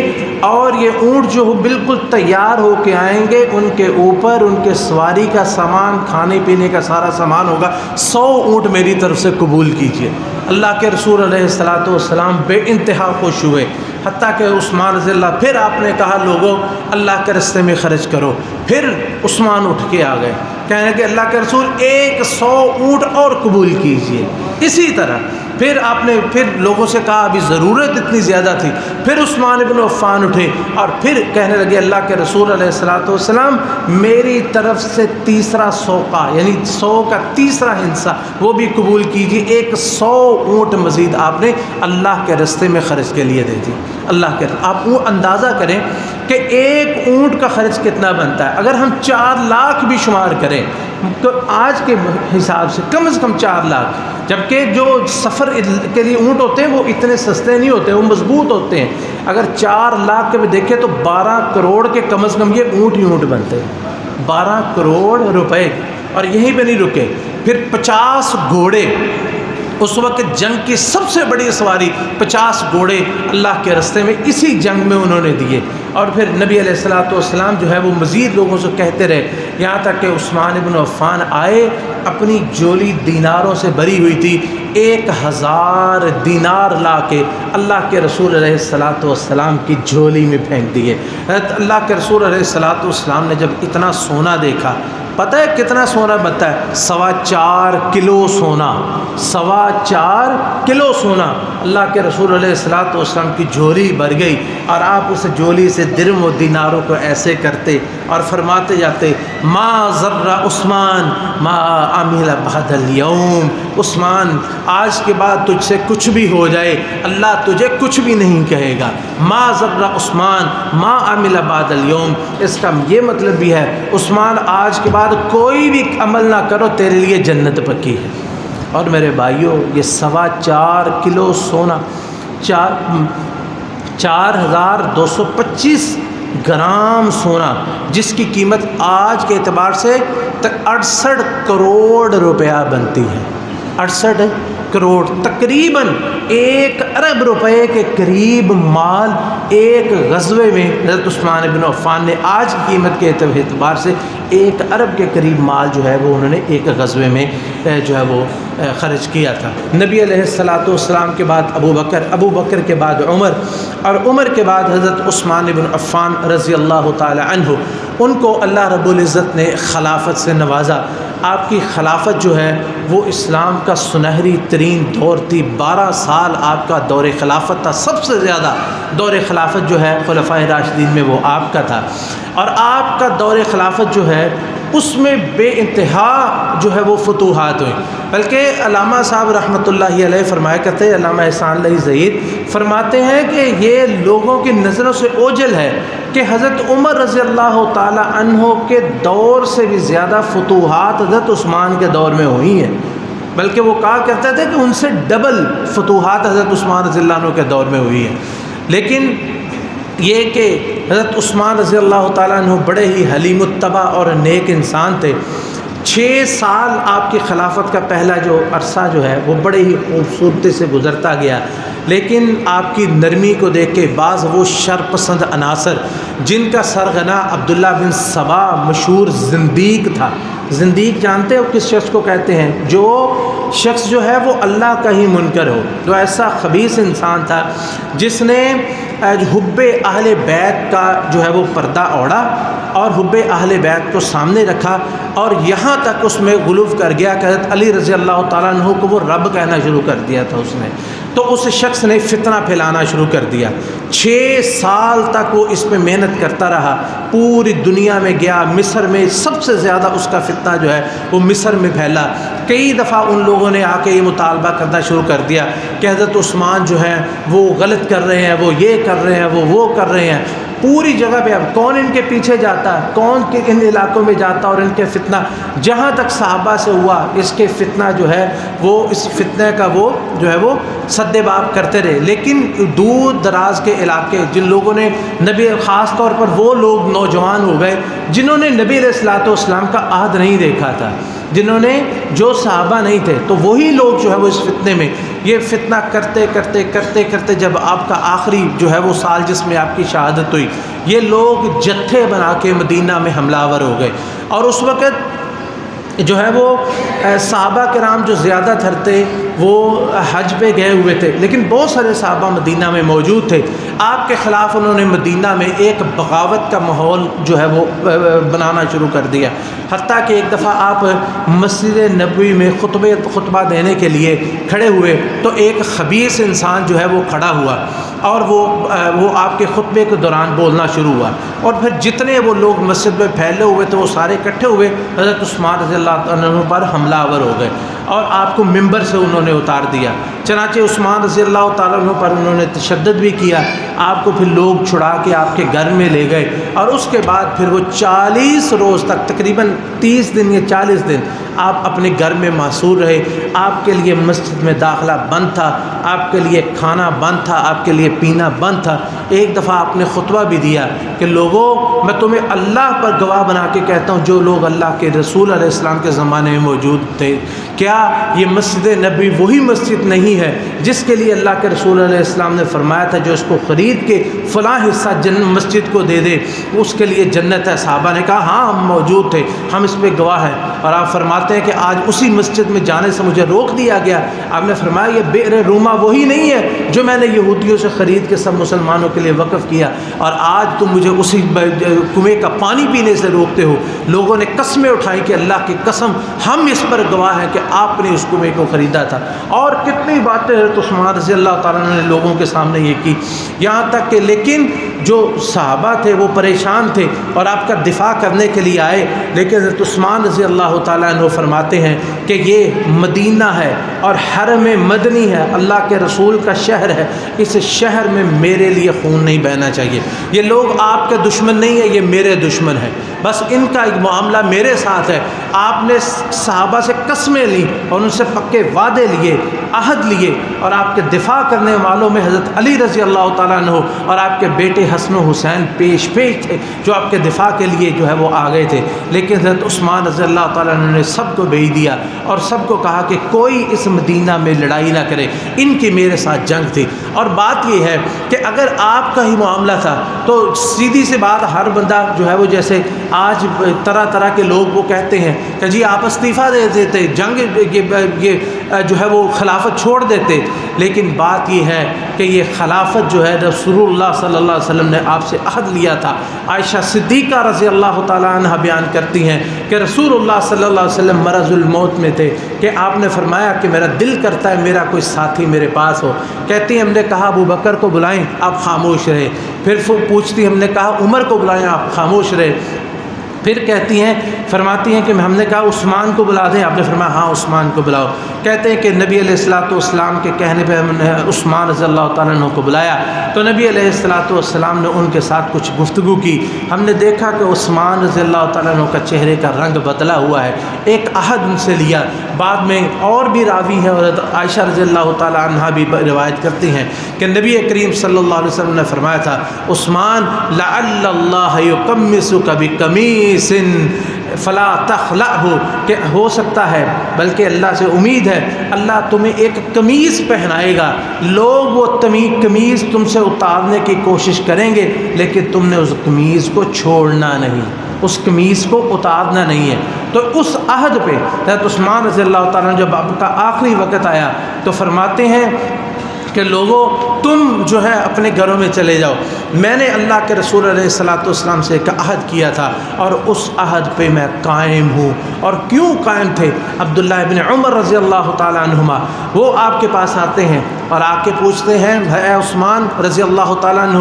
اور یہ اونٹ جو بالکل تیار ہو کے آئیں گے، ان کے اوپر ان کے سواری کا سامان، کھانے پینے کا سارا سامان ہوگا، 100 اونٹ میری طرف سے قبول کیجئے۔ اللہ کے رسول علیہ الصلوۃ والسلام بے انتہا خوش ہوئے، حتیٰ کہ عثمان رضی اللہ، پھر آپ نے کہا لوگوں اللہ کے راستے میں خرچ کرو۔ پھر عثمان اٹھ کے آ گئے، کہنے کہ اللہ کے رسول 100 اونٹ اور قبول کیجئے۔ اسی طرح پھر آپ نے لوگوں سے کہا، ابھی ضرورت اتنی زیادہ تھی، پھر عثمان بن عفان اٹھے اور پھر کہنے لگے اللہ کے رسول علیہ الصلوۃ والسلام میری طرف سے تیسرا سوقہ، یعنی 100 کا تیسرا حصہ وہ بھی قبول کیجیے۔ 100 اونٹ مزید آپ نے اللہ کے راستے میں خرچ کے لیے دے دی۔ اللہ کے آپ وہ اندازہ کریں کہ ایک اونٹ کا خرچ کتنا بنتا ہے۔ اگر ہم 4 لاکھ بھی شمار کریں تو آج کے حساب سے کم 4 لاکھ، جبکہ جو سفر کے لیے اونٹ ہوتے ہیں وہ اتنے سستے نہیں ہوتے، وہ مضبوط ہوتے ہیں۔ اگر 4 لاکھ کے بھی دیکھیں تو 12 کروڑ کے کم از کم یہ اونٹ ہی اونٹ بنتے ہیں، 12 کروڑ روپے۔ اور یہیں پہ نہیں رکے، پھر 50 گھوڑے اس وقت جنگ کی سب سے بڑی سواری 50 گھوڑے اللہ کے راستے میں اسی جنگ میں انہوں نے دیے۔ اور پھر نبی علیہ الصلوۃ والسلام جو ہے وہ مزید لوگوں سے کہتے رہے، یہاں تک کہ عثمان بن عفان آئے، اپنی جولی دیناروں سے بھری ہوئی تھی، 1000 دینار لا کے اللہ کے رسول علیہ الصلوۃ والسلام کی جولی میں پھینک دیے۔ حضرت اللہ کے رسول علیہ الصلوۃ والسلام نے جب اتنا سونا دیکھا، پتہ ہے کتنا سونا بنتا ہے؟ 4.25 کلو سونا، 4.25 کلو سونا اللہ کے رسول علیہ الصلوۃ والسلام کی جولی بھر گئی، اور آپ اس جولی سے درم و دیناروں کو ایسے کرتے اور فرماتے جاتے، ما ضر عثمان ما عمل بعد اليوم، عثمان آج کے بعد تجھ سے کچھ بھی ہو جائے اللہ تجھے کچھ بھی نہیں کہے گا، ما ضر عثمان ما عمل بعد اليوم۔ اس کا یہ مطلب بھی ہے عثمان آج کے بعد کوئی بھی عمل نہ کرو، تیرے لیے جنت پکی ہے۔ اور میرے بھائیوں، یہ 4.25 کلو سونا، 4225 گرام سونا، جس کی قیمت آج کے اعتبار سے 68 کروڑ روپیہ بنتی ہے، 68 کروڑ، تقریباً 1 ارب روپے کے قریب مال ایک غزوے میں حضرت عثمان بن عفان نے آج کی قیمت کے اعتبار سے 1 ارب کے قریب مال جو ہے وہ انہوں نے ایک غزوے میں جو ہے وہ خرچ کیا تھا۔ نبی علیہ الصلوۃ والسلام کے بعد ابو بکر کے بعد عمر، اور عمر کے بعد حضرت عثمان بن عفان رضی اللہ تعالی عنہ، ان کو اللہ رب العزت نے خلافت سے نوازا۔ آپ کی خلافت جو ہے وہ اسلام کا سنہری ترین دور تھی، 12 سال آپ کا دور خلافت تھا، سب سے زیادہ دور خلافت جو ہے خلفائے راشدین میں وہ آپ کا تھا، اور آپ کا دور خلافت جو ہے اس میں بے انتہا جو ہے وہ فتوحات ہوئیں۔ بلکہ علامہ صاحب رحمۃ اللہ علیہ فرمایا کرتے ہیں، علامہ احسان اللہ ظہیر فرماتے ہیں کہ یہ لوگوں کی نظروں سے اوجھل ہے کہ حضرت عمر رضی اللہ تعالی عنہ کے دور سے بھی زیادہ فتوحات حضرت عثمان کے دور میں ہوئی ہیں، بلکہ وہ کہا کرتے تھے کہ ان سے ڈبل فتوحات حضرت عثمان رضی اللہ عنہ کے دور میں ہوئی ہیں۔ لیکن یہ کہ حضرت عثمان رضی اللہ تعالیٰ عنہ بڑے ہی حلیم الطبع اور نیک انسان تھے۔ 6 سال آپ کی خلافت کا پہلا جو عرصہ جو ہے وہ بڑے ہی خوبصورتی سے گزرتا گیا، لیکن آپ کی نرمی کو دیکھ کے بعض وہ شر پسند عناصر، جن کا سرغنہ عبداللہ بن سبا مشہور زندیق تھا۔ زندیق جانتے ہو کس شخص کو کہتے ہیں؟ جو شخص جو ہے وہ اللہ کا ہی منکر ہو، جو ایسا خبیث انسان تھا جس نے حب اہل بیت کا جو ہے وہ پردہ اوڑھا اور حب اہل بیت کو سامنے رکھا، اور یہاں تک اس میں غلو کر گیا کہ حضرت علی رضی اللہ تعالیٰ عنہ کو وہ رب کہنا شروع کر دیا تھا اس نے۔ تو اس شخص نے فتنہ پھیلانا شروع کر دیا۔ 6 سال تک وہ اس پہ محنت کرتا رہا، پوری دنیا میں گیا، مصر میں سب سے زیادہ اس کا فتنہ جو ہے وہ مصر میں پھیلا۔ کئی دفعہ ان لوگوں نے آ کے یہ مطالبہ کرنا شروع کر دیا کہ حضرت عثمان جو ہیں وہ غلط کر رہے ہیں، وہ یہ کر رہے ہیں، وہ کر رہے ہیں۔ پوری جگہ پہ اب کون ان کے پیچھے جاتا ہے، کون ان علاقوں میں جاتا، اور ان کے فتنہ جہاں تک صحابہ سے ہوا، اس کے فتنہ جو ہے وہ اس فتنہ کا وہ جو ہے وہ سد باب کرتے رہے۔ لیکن دور دراز کے علاقے، جن لوگوں نے نبی، خاص طور پر وہ لوگ نوجوان ہو گئے جنہوں نے نبی علیہ الصلوۃ والسلام کا عہد نہیں دیکھا تھا، جنہوں نے جو صحابہ نہیں تھے، تو وہی لوگ جو ہے وہ اس فتنے میں یہ فتنہ کرتے کرتے کرتے کرتے جب آپ کا آخری جو ہے وہ سال جس میں آپ کی شہادت ہوئی، یہ لوگ جتھے بنا کے مدینہ میں حملہ آور ہو گئے۔ اور اس وقت جو ہے وہ صحابہ کرام جو زیادہ تر تھے وہ حج پہ گئے ہوئے تھے، لیکن بہت سارے صحابہ مدینہ میں موجود تھے۔ آپ کے خلاف انہوں نے مدینہ میں ایک بغاوت کا ماحول جو ہے وہ بنانا شروع کر دیا، حتیٰ کہ ایک دفعہ آپ مسجد نبوی میں خطبہ دینے کے لیے کھڑے ہوئے تو ایک خبیث انسان جو ہے وہ کھڑا ہوا، اور وہ آپ کے خطبے کے دوران بولنا شروع ہوا، اور پھر جتنے وہ لوگ مسجد میں پھیلے ہوئے تھے وہ سارے اکٹھے ہوئے، حضرت عثمان رضی اللہ عنہ پر حملہ آور ہو گئے، اور آپ کو ممبر سے انہوں نے اتار دیا۔ چنانچہ عثمان رضی اللہ تعالیٰ عنہ پر انہوں نے تشدد بھی کیا، آپ کو پھر لوگ چھڑا کے آپ کے گھر میں لے گئے، اور اس کے بعد پھر وہ 40 روز تک، تقریباً 30 دن یا 40 دن آپ اپنے گھر میں محصور رہے۔ آپ کے لیے مسجد میں داخلہ بند تھا، آپ کے لیے کھانا بند تھا، آپ کے لیے پینا بند تھا۔ ایک دفعہ آپ نے خطبہ بھی دیا کہ لوگوں، میں تمہیں اللہ پر گواہ بنا کے کہتا ہوں، جو لوگ اللہ کے رسول علیہ السلام کے زمانے میں موجود تھے، کیا یہ مسجد نبی وہی مسجد نہیں ہے جس کے لیے اللہ کے رسول علیہ السلام نے فرمایا تھا جو اس کو خرید کے فلاں حصہ مسجد کو دے دے اس کے لیے جنت ہے؟ صحابہ نے کہا ہاں ہم موجود تھے، ہم اس پہ گواہ ہیں۔ اور آپ فرماتے ہیں کہ آج اسی مسجد میں جانے سے مجھے روک دیا گیا۔ آپ نے فرمایا یہ بئر روما وہی نہیں ہے جو میں نے یہودیوں سے خرید کے سب مسلمانوں کے لیے وقف کیا، اور آج تم مجھے اسی کنویں کا پانی پینے سے روکتے ہو۔ لوگوں نے قسمیں اٹھائی کہ اللہ کی قسم ہم اس پر گواہ ہیں کہ آپ نے اس کنویں کو خریدا تھا، اور کتنی باتیں حضرت عثمان رضی اللہ تعالیٰ نے لوگوں کے سامنے یہ کی، یہاں تک کہ لیکن جو صحابہ تھے وہ پریشان تھے اور آپ کا دفاع کرنے کے لیے آئے، لیکن حضرت عثمان رضی اللہ تعالیٰ عنہ فرماتے ہیں کہ یہ مدینہ ہے اور حرم مدنی ہے، اللہ کے رسول کا شہر ہے، اس شہر میں میرے لیے خون نہیں بہنا چاہیے۔ یہ لوگ آپ کے دشمن نہیں ہیں، یہ میرے دشمن ہیں، بس ان کا ایک معاملہ میرے ساتھ ہے۔ آپ نے صحابہ سے قسمیں لی اور ان سے پکے وعدے لیے، عہد لیے، اور آپ کے دفاع کرنے والوں میں حضرت علی رضی اللہ تعالیٰ عنہ اور آپ کے بیٹے حسن و حسین پیش تھے جو آپ کے دفاع کے لیے جو ہے وہ آ گئے تھے۔ لیکن حضرت عثمان رضی اللہ تعالیٰ عنہ نے سب کو بھیج دیا اور سب کو کہا کہ کوئی اس مدینہ میں لڑائی نہ کرے، ان کی میرے ساتھ جنگ تھی۔ اور بات یہ ہے کہ اگر آپ کا ہی معاملہ تھا تو سیدھی سی بات، ہر بندہ جو ہے وہ جیسے آج طرح طرح کے لوگ وہ کہتے ہیں کہ جی آپ استعفیٰ دے دیتے، جنگ یہ جو ہے وہ خلافت چھوڑ دیتے، لیکن بات یہ ہے کہ یہ خلافت جو ہے رسول اللہ صلی اللہ علیہ وسلم نے آپ سے عہد لیا تھا۔ عائشہ صدیقہ رضی اللہ تعالیٰ عنہ بیان کرتی ہیں کہ رسول اللہ صلی اللہ علیہ وسلم مرض الموت میں تھے کہ آپ نے فرمایا کہ میرا دل کرتا ہے میرا کوئی ساتھی میرے پاس ہو۔ کہتی ہیں ہم نے کہا ابو بکر کو بلائیں، آپ خاموش رہے۔ پھر پوچھتی ہم نے کہا عمر کو بلائیں، آپ خاموش رہے۔ پھر کہتی ہیں، فرماتی ہیں کہ ہم نے کہا عثمان کو بلا دیں، آپ نے فرمایا ہاں عثمان کو بلاؤ۔ کہتے ہیں کہ نبی علیہ الصلوۃ والسلام کے کہنے پہ ہم نے عثمان رضی اللہ تعالیٰ عنہ کو بلایا تو نبی علیہ الصلوۃ والسلام نے ان کے ساتھ کچھ گفتگو کی۔ ہم نے دیکھا کہ عثمان رضی اللہ تعالیٰ عنہ کا چہرے کا رنگ بدلا ہوا ہے، ایک عہد ان سے لیا۔ بعد میں اور بھی راوی ہیں اور عائشہ رضی اللہ تعالیٰ عنہ بھی روایت کرتی ہیں کہ نبی کریم صلی اللہ علیہ وسلم نے فرمایا تھا عثمان لعل اللہ یکمسک بقمیص فلا تخلعہ، کہ ہو سکتا ہے بلکہ اللہ سے امید ہے اللہ تمہیں ایک قمیض پہنائے گا، لوگ وہ قمیض تم سے اتارنے کی کوشش کریں گے لیکن تم نے اس قمیض کو چھوڑنا نہیں، اس قمیض کو اتارنا نہیں ہے۔ تو اس عہد پہ حضرت عثمان رضی اللہ تعالیٰ عنہ جب آپ کا آخری وقت آیا تو فرماتے ہیں کہ لوگوں تم جو ہے اپنے گھروں میں چلے جاؤ، میں نے اللہ کے رسول علیہ الصلوۃ والسلام سے ایک عہد کیا تھا اور اس عہد پہ میں قائم ہوں۔ اور کیوں قائم تھے؟ عبداللہ ابن عمر رضی اللہ تعالیٰ عنہما وہ آپ کے پاس آتے ہیں اور آ کے پوچھتے ہیں اے عثمان رضی اللہ تعالیٰ عنہ،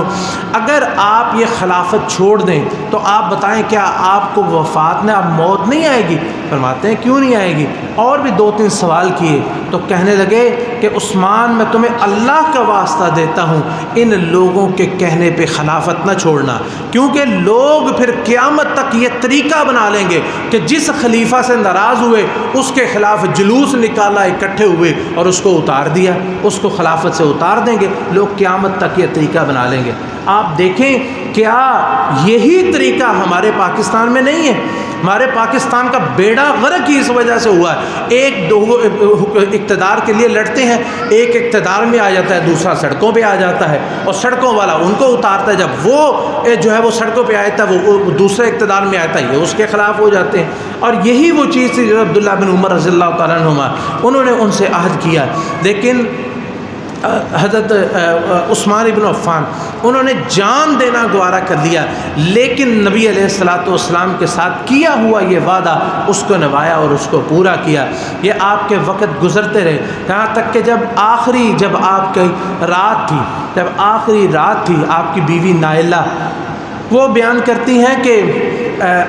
اگر آپ یہ خلافت چھوڑ دیں تو آپ بتائیں کیا آپ کو وفات میں اب موت نہیں آئے گی؟ فرماتے ہیں کیوں نہیں آئے گی؟ اور بھی 2-3 سوال کیے تو کہنے لگے کہ عثمان میں تمہیں اللہ کا واسطہ دیتا ہوں ان لوگوں کے کہنے پہ خلافت نہ چھوڑنا، کیونکہ لوگ پھر قیامت تک یہ طریقہ بنا لیں گے کہ جس خلیفہ سے ناراض ہوئے اس کے خلاف جلوس نکالا، اکٹھے ہوئے اور اس کو اتار دیا، اس کو خلافت سے اتار دیں گے، لوگ قیامت تک یہ طریقہ بنا لیں گے۔ آپ دیکھیں کیا یہی طریقہ ہمارے پاکستان میں نہیں ہے؟ ہمارے پاکستان کا بیڑا غرق ہی اس وجہ سے ہوا ہے، ایک دو اقتدار کے لیے لڑتے ہیں، ایک اقتدار میں آ جاتا ہے دوسرا سڑکوں پہ آ جاتا ہے اور سڑکوں والا ان کو اتارتا ہے، جب وہ جو ہے وہ سڑکوں پہ آتا ہے وہ دوسرے اقتدار میں آتا ہے یہ اس کے خلاف ہو جاتے ہیں۔ اور یہی وہ چیز تھی جو عبداللہ بن عمر رضی اللہ تعالیٰ عنہما انہوں نے ان سے عہد کیا، لیکن حضرت عثمان بن عفان انہوں نے جان دینا گوارا کر لیا، لیکن نبی علیہ الصلوۃ والسلام کے ساتھ کیا ہوا یہ وعدہ اس کو نبھایا اور اس کو پورا کیا۔ یہ آپ کے وقت گزرتے رہے یہاں تک کہ جب آپ کی رات تھی، جب آخری رات تھی آپ کی بیوی نائلہ وہ بیان کرتی ہیں کہ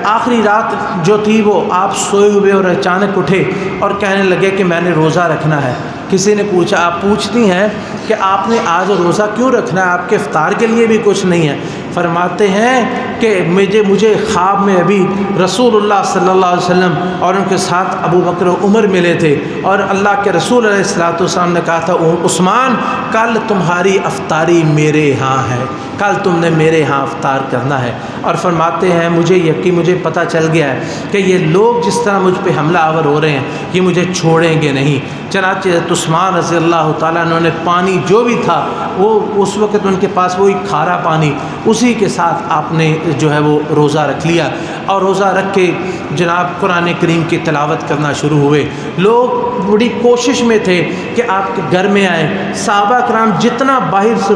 آخری رات جو تھی وہ آپ سوئے ہوئے اور اچانک اٹھے اور کہنے لگے کہ میں نے روزہ رکھنا ہے، کسی نے پوچھا آپ پوچھتی ہیں کہ آپ نے آج روزہ کیوں رکھنا ہے، آپ کے افطار کے لیے بھی کچھ نہیں ہے؟ فرماتے ہیں کہ مجھے خواب میں ابھی رسول اللہ صلی اللہ علیہ وسلم اور ان کے ساتھ ابو بکر و عمر ملے تھے، اور اللہ کے رسول علیہ الصلوۃ والسلام نے کہا تھا عثمان کل تمہاری افطاری میرے ہاں ہے، کل تم نے میرے ہاں افطار کرنا ہے۔ اور فرماتے ہیں مجھے پتہ چل گیا ہے کہ یہ لوگ جس طرح مجھ پہ حملہ آور ہو رہے ہیں یہ مجھے چھوڑیں گے نہیں۔ چنانچہ عثمان رضی اللہ تعالیٰ عنہ نے پانی جو بھی تھا وہ اس وقت ان کے پاس وہی کھارا پانی، اسی کے ساتھ آپ نے جو ہے وہ روزہ رکھ لیا، اور روزہ رکھ کے جناب قرآن کریم کی تلاوت کرنا شروع ہوئے۔ لوگ بڑی کوشش میں تھے کہ آپ کے گھر میں آئیں، صحابہ کرام جتنا باہر سے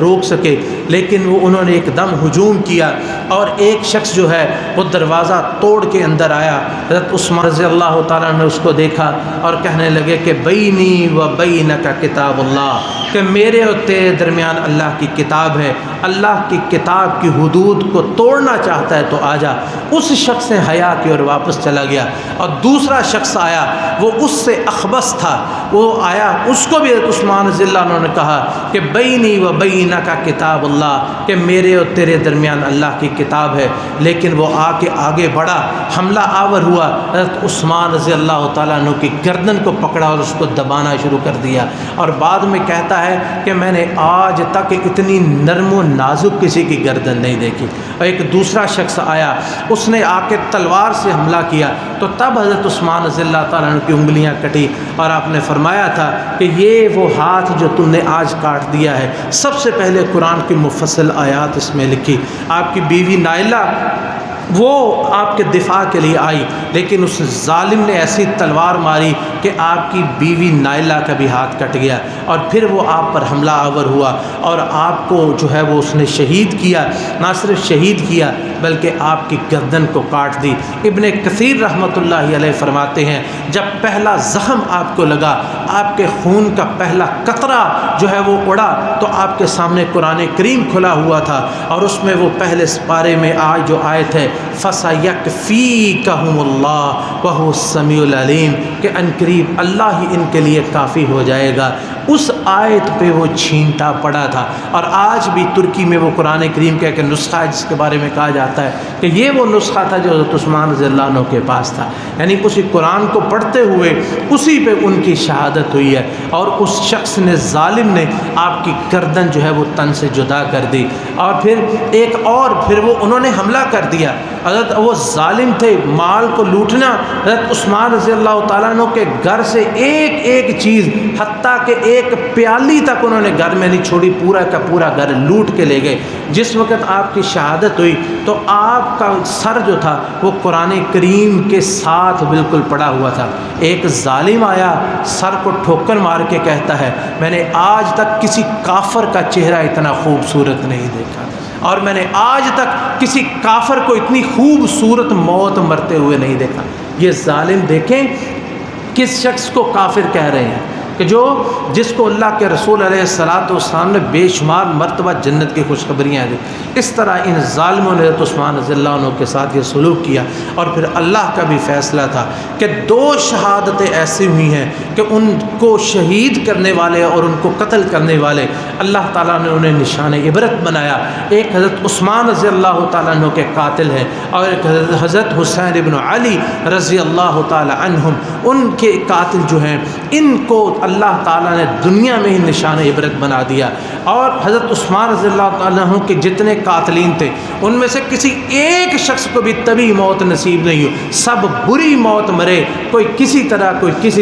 روک سکے، لیکن انہوں نے ایک دم ہجوم کیا، اور ایک شخص جو ہے وہ دروازہ توڑ کے اندر آیا۔ حضرت عثمان رضی اللہ تعالیٰ نے اس کو دیکھا اور کہنے لگے کہ بینی و بینک کتاب اللہ، کہ میرے اور تیرے درمیان اللہ کی کتاب ہے، اللہ کی کتاب کی حدود کو توڑنا چاہتا ہے تو آ جا۔ اس شخص نے حیا کی اور واپس چلا گیا، اور دوسرا شخص آیا وہ اس سے اخبث تھا، وہ آیا، اس کو بھی عثمان رضی اللہ عنہ نے کہا کہ بینی و بینک کتاب اللہ، کہ میرے اور تیرے درمیان اللہ کی کتاب ہے، لیکن وہ آ کے آگے بڑھا، حملہ آور ہوا، حضرت عثمان رضی اللہ تعالیٰ عنہ کی گردن کو پکڑا اور اس کو دبانا شروع کر دیا، اور بعد میں کہتا ہے کہ میں نے آج تک اتنی نرم و نازک کسی کی گردن نہیں دیکھی۔ اور ایک دوسرا شخص آیا، اس نے آ کے تلوار سے حملہ کیا، تو تب حضرت عثمان رضی اللہ تعالیٰ عنہ کی انگلیاں کٹی، اور آپ نے فرمایا تھا کہ یہ وہ ہاتھ جو تم نے آج کاٹ دیا ہے۔ سب سے پہلے قرآن کی مفصل آیات اس میں لکھی۔ آپ کی بیوی نائلہ وہ آپ کے دفاع کے لیے آئی، لیکن اس ظالم نے ایسی تلوار ماری کہ آپ کی بیوی نائلہ کا بھی ہاتھ کٹ گیا، اور پھر وہ آپ پر حملہ آور ہوا، اور آپ کو جو ہے وہ اس نے شہید کیا، نہ صرف شہید کیا بلکہ آپ کی گردن کو کاٹ دی۔ ابن کثیر رحمۃ اللہ علیہ فرماتے ہیں جب پہلا زخم آپ کو لگا، آپ کے خون کا پہلا قطرہ جو ہے وہ اڑا، تو آپ کے سامنے قرآن کریم کھلا ہوا تھا، اور اس میں وہ پہلے سپارے میں آج جو آیت ہے فَسَيَكْفِيكَهُمُ اللَّهُ وَهُوَ السَّمِيعُ الْعَلِيمُ، کہ عنقریب اللہ ہی ان کے لیے کافی ہو جائے گا۔ اس آیت پہ وہ چھینٹا پڑا تھا، اور آج بھی ترکی میں وہ قرآن کریم کا ایک نسخہ ہے جس کے بارے میں کہا جاتا ہے کہ یہ وہ نسخہ تھا جو حضرت عثمان رضی اللہ عنہ کے پاس تھا، یعنی اسی قرآن کو پڑھتے ہوئے اسی پہ ان کی شہادت ہوئی ہے، اور اس شخص نے، ظالم نے، آپ کی گردن جو ہے وہ تن سے جدا کر دی، اور پھر ایک اور پھر وہ انہوں نے حملہ کر دیا۔ حضرت وہ ظالم تھے، مال کو لوٹنا، حضرت عثمان رضی اللہ تعالیٰ عنہ کے گھر سے ایک ایک چیز، حتیٰ کہ ایک پیالی تک انہوں نے گھر میں نہیں چھوڑی، پورا کا پورا گھر لوٹ کے لے گئے۔ جس وقت آپ کی شہادت ہوئی تو آپ کا سر جو تھا وہ قرآن کریم کے ساتھ بالکل پڑا ہوا تھا۔ ایک ظالم آیا، سر کو ٹھوکر مار کے کہتا ہے میں نے آج تک کسی کافر کا چہرہ اتنا خوبصورت نہیں دیکھا، اور میں نے آج تک کسی کافر کو اتنی خوبصورت موت مرتے ہوئے نہیں دیکھا۔ یہ ظالم دیکھیں کس شخص کو کافر کہہ رہے ہیں، کہ جس کو اللہ کے رسول علیہ الصلوۃ والسلام نے بے شمار مرتبہ جنت کی خوشخبریاں دی۔ اس طرح ان ظالموں نے حضرت عثمان رضی اللہ عنہ کے ساتھ یہ سلوک کیا، اور پھر اللہ کا بھی فیصلہ تھا کہ 2 شہادتیں ایسی ہوئی ہیں کہ ان کو شہید کرنے والے اور ان کو قتل کرنے والے اللہ تعالیٰ نے انہیں نشان عبرت بنایا۔ ایک حضرت عثمان رضی اللہ تعالیٰ عنہ کے قاتل ہیں، اور ایک حضرت حسین ابن علی رضی اللہ تعالیٰ عنہم، ان کے قاتل جو ہیں ان کو اللہ تعالیٰ نے دنیا میں ہی نشان عبرت بنا دیا۔ اور حضرت عثمان رضی اللہ تعالیٰ عنہ کے جتنے قاتلین تھے ان میں سے کسی ایک شخص کو بھی طبی موت نصیب نہیں ہوئی، سب بری موت مرے، کوئی کسی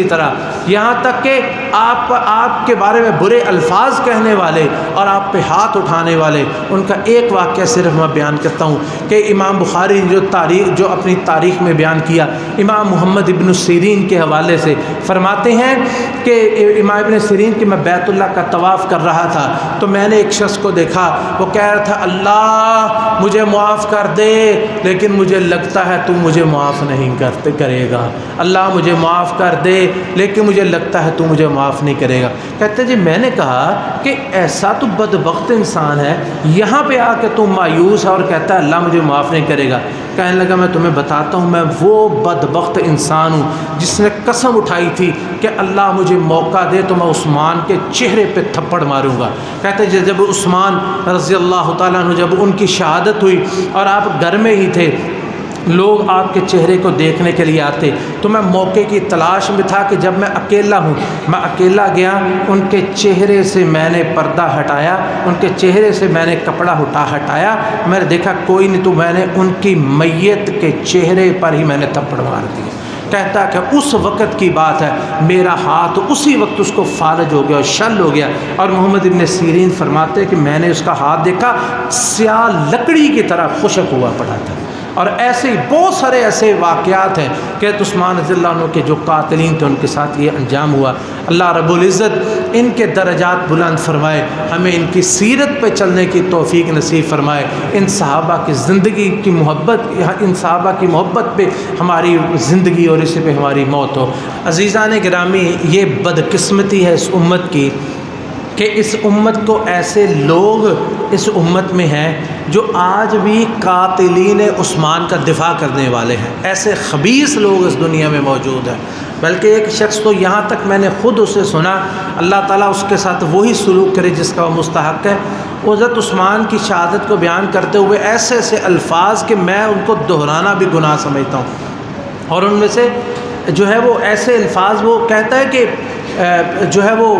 طرح، یہاں تک کہ آپ کے بارے میں برے الفاظ کہنے والے اور آپ پہ ہاتھ اٹھانے والے۔ ان کا ایک واقعہ صرف میں بیان کرتا ہوں کہ امام بخاری جو اپنی تاریخ میں بیان کیا، امام محمد ابن سیرین کے حوالے سے فرماتے ہیں کہ امام ابن سیرین کہ میں بیت اللہ کا طواف کر رہا تھا تو میں نے ایک شخص کو دیکھا، وہ کہہ رہا تھا اللہ مجھے معاف کر دے، لیکن مجھے لگتا ہے تو مجھے معاف نہیں کرے گا، اللہ مجھے معاف کر دے لیکن مجھے لگتا ہے تو مجھے معاف نہیں کرے گا۔ کہتے جی میں نے کہا کہ ایسا تو بدبخت انسان ہے، یہاں پہ آ کے تم مایوس ہے اور کہتا ہے اللہ مجھے معاف نہیں کرے گا۔ کہنے لگا میں تمہیں بتاتا ہوں، میں وہ بدبخت انسان ہوں جس نے قسم اٹھائی تھی کہ اللہ مجھے موقع دے تو میں عثمان کے چہرے پہ تھپڑ ماروں گا۔ کہتے جب عثمان رضی اللہ تعالیٰ عنہ جب ان کی شہادت ہوئی اور آپ گھر میں ہی تھے، لوگ آپ کے چہرے کو دیکھنے کے لیے آتے، تو میں موقع کی تلاش میں تھا کہ جب میں اکیلا ہوں، میں اکیلا گیا، ان کے چہرے سے میں نے پردہ ہٹایا، ان کے چہرے سے میں نے کپڑا ہٹایا، میں نے دیکھا کوئی نہیں، تو میں نے ان کی میت کے چہرے پر ہی میں نے تھپڑ مار دیا۔ کہتا کہ اس وقت کی بات ہے، میرا ہاتھ اسی وقت اس کو فالج ہو گیا اور شل ہو گیا، اور محمد ابن سیرین فرماتے کہ میں نے اس کا ہاتھ دیکھا سیاہ لکڑی کی طرح خشک ہوا پڑا تھا۔ اور ایسے ہی بہت سارے ایسے واقعات ہیں کہ عثمان رضی اللہ عنہ کے جو قاتلین تھے ان کے ساتھ یہ انجام ہوا۔ اللہ رب العزت ان کے درجات بلند فرمائے، ہمیں ان کی سیرت پہ چلنے کی توفیق نصیب فرمائے، ان صحابہ کی زندگی کی محبت، ان صحابہ کی محبت پہ ہماری زندگی اور اسی پہ ہماری موت ہو۔ عزیزان گرامی، یہ بدقسمتی ہے اس امت کی کہ اس امت کو ایسے لوگ اس امت میں ہیں جو آج بھی قاتلین عثمان کا دفاع کرنے والے ہیں۔ ایسے خبیث لوگ اس دنیا میں موجود ہیں۔ بلکہ ایک شخص تو یہاں تک میں نے خود اسے سنا، اللہ تعالیٰ اس کے ساتھ وہی سلوک کرے جس کا وہ مستحق ہے، حضرت عثمان کی شہادت کو بیان کرتے ہوئے ایسے ایسے الفاظ کہ میں ان کو دہرانا بھی گناہ سمجھتا ہوں، اور ان میں سے جو ہے وہ ایسے الفاظ وہ کہتا ہے کہ جو ہے وہ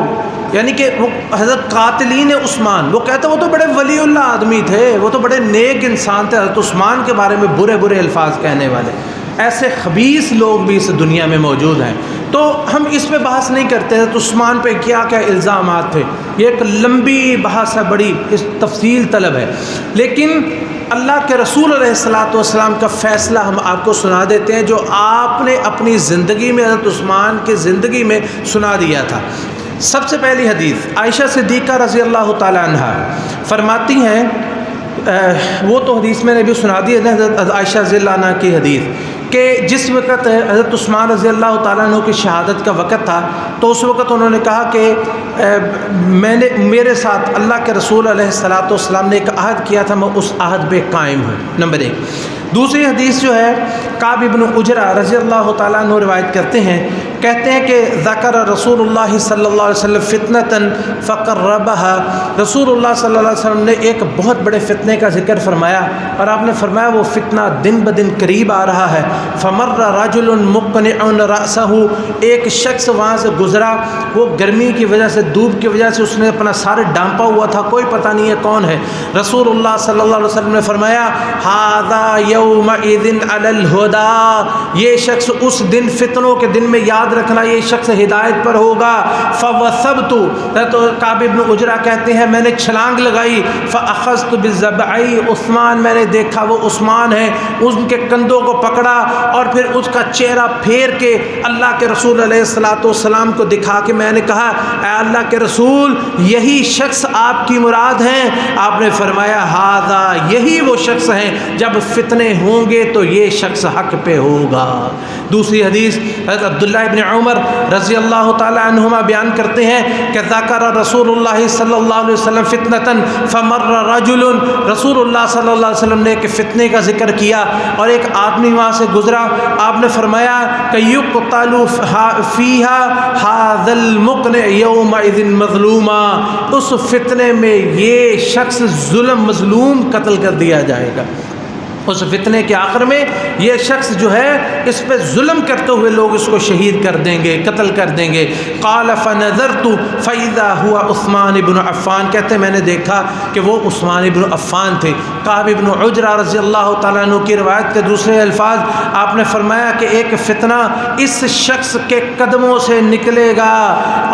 یعنی کہ وہ حضرت قاتلین عثمان، وہ کہتا ہے وہ تو بڑے ولی اللہ آدمی تھے، وہ تو بڑے نیک انسان تھے، حضرت عثمان کے بارے میں برے برے الفاظ کہنے والے ایسے خبیث لوگ بھی اس دنیا میں موجود ہیں۔ تو ہم اس پہ بحث نہیں کرتے حضرت عثمان پہ کیا کیا الزامات تھے، یہ ایک لمبی بحث ہے، بڑی اس تفصیل طلب ہے، لیکن اللہ کے رسول علیہ الصلاۃ والسلام کا فیصلہ ہم آپ کو سنا دیتے ہیں جو آپ نے اپنی زندگی میں حضرت عثمان کی زندگی میں سنا دیا تھا۔ سب سے پہلی حدیث عائشہ صدیقہ رضی اللہ تعالی عنہ فرماتی ہیں، وہ تو حدیث میں نے بھی سنا دی ہے، حضرت عائشہ رضی اللہ عنہ کی حدیث کہ جس وقت حضرت عثمان رضی اللہ تعالیٰ عنہ کی شہادت کا وقت تھا تو اس وقت انہوں نے کہا کہ میرے ساتھ اللہ کے رسول علیہ الصلاۃ والسلام نے ایک عہد کیا تھا، میں اس عہد پہ قائم ہوں، نمبر 1۔ دوسری حدیث جو ہے کعب بن عجرہ رضی اللہ تعالیٰ عنہ روایت کرتے ہیں، کہتے ہیں کہ ذکر رسول اللہ صلی اللہ علیہ وسلم فتنۃ فقربها، رسول اللہ صلی اللہ علیہ وسلم نے ایک بہت بڑے فتنے کا ذکر فرمایا، اور آپ نے فرمایا وہ فتنہ دن بدن قریب آ رہا ہے۔ فمر رجل مقنع رأسہ، ایک شخص وہاں سے گزرا، وہ گرمی کی وجہ سے، دھوپ کی وجہ سے اس نے اپنا سارے ڈانپا ہوا تھا، کوئی پتہ نہیں ہے کون ہے۔ رسول اللہ صلی اللہ علیہ وسلم نے فرمایا ھذا یومئذ علی الہدی، یہ شخص اس دن، فتنوں کے دن میں یاد رکھنا یہ شخص ہدایت پر ہوگا۔ فوثبت، تو کعب بن عجرہ کہتے ہیں میں نے چھلانگ لگائی، فاخذت بالضبعی، عثمان میں نے دیکھا وہ عثمان ہے، ان کے کندھوں کو پکڑا اور پھر اس کا چہرہ پھیر کے اللہ کے رسول علیہ الصلاۃ والسلام کو دکھا کے میں نے کہا اے اللہ کے رسول یہی شخص آپ کی مراد ہیں؟ آپ نے فرمایا ھذا، یہی وہ شخص ہیں، جب فتنے ہوں گے تو یہ شخص حق پہ ہوگا۔ دوسری حدیث حضرت عبداللہ ابن عمر رضی اللہ تعالی عنہما بیان کرتے ہیں کہ ذکر رسول اللہ صلی اللہ علیہ وسلم فتنۃ فمر رجل، رسول اللہ صلی اللہ علیہ وسلم نے ایک فتنے کا ذکر کیا اور ایک آدمی وہاں سے گزرا، آپ نے فرمایا کہ یقتل فیہا ھذا المقنع یومئذ مظلوما، اس فتنے میں یہ شخص مظلوم قتل کر دیا جائے گا۔ اس فتنے کے آخر میں یہ شخص جو ہے اس پہ ظلم کرتے ہوئے لوگ اس کو شہید کر دیں گے، قتل کر دیں گے۔ قال فنظرت فاذا هو عثمان بن عفان، کہتے ہیں میں نے دیکھا کہ وہ عثمان بن عفان تھے۔ کعب بن عجرہ رضی اللہ تعالیٰ عنہ کی روایت کے دوسرے الفاظ آپ نے فرمایا کہ ایک فتنہ اس شخص کے قدموں سے نکلے گا،